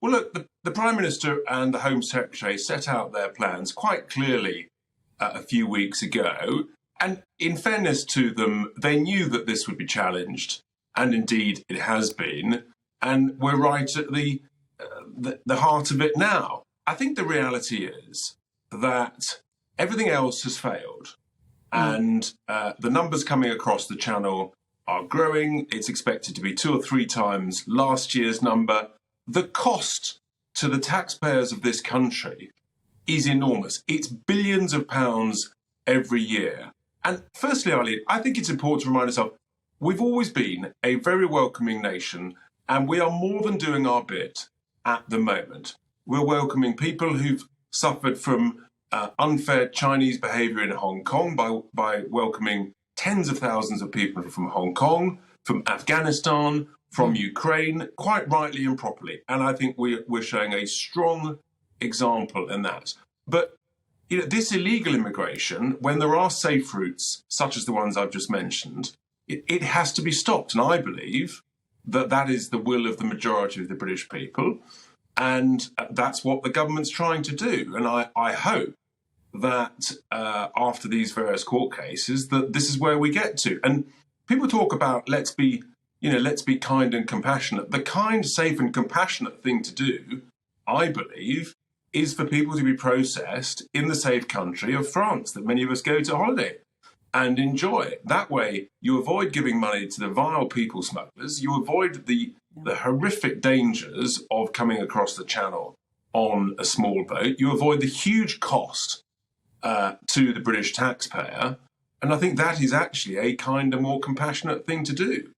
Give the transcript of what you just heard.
Well, look, the Prime Minister and the Home Secretary set out their plans quite clearly a few weeks ago. And in fairness to them, they knew that this would be challenged. And indeed, it has been. And we're right at the heart of it now. I think the reality is that everything else has failed. And the numbers coming across the channel are growing. It's expected to be 2 or 3 times last year's number. The cost to the taxpayers of this country is enormous. It's billions of pounds every year. And firstly, Eileen, I think it's important to remind ourselves, we've always been a very welcoming nation, and we are more than doing our bit at the moment. We're welcoming people who've suffered from unfair Chinese behaviour in Hong Kong by welcoming tens of thousands of people from Hong Kong, from Afghanistan, from Ukraine, quite rightly and properly. And I think we're showing a strong example in that. But this illegal immigration, when there are safe routes, such as the ones I've just mentioned, it has to be stopped. And I believe that is the will of the majority of the British people. And that's what the government's trying to do. And I hope that after these various court cases, that this is where we get to. And people talk about let's be kind and compassionate. The kind, safe and compassionate thing to do, I believe, is for people to be processed in the safe country of France that many of us go to holiday and enjoy. That way, you avoid giving money to the vile people smugglers. You avoid the horrific dangers of coming across the channel on a small boat. You avoid the huge cost to the British taxpayer. And I think that is actually a kinder, more compassionate thing to do.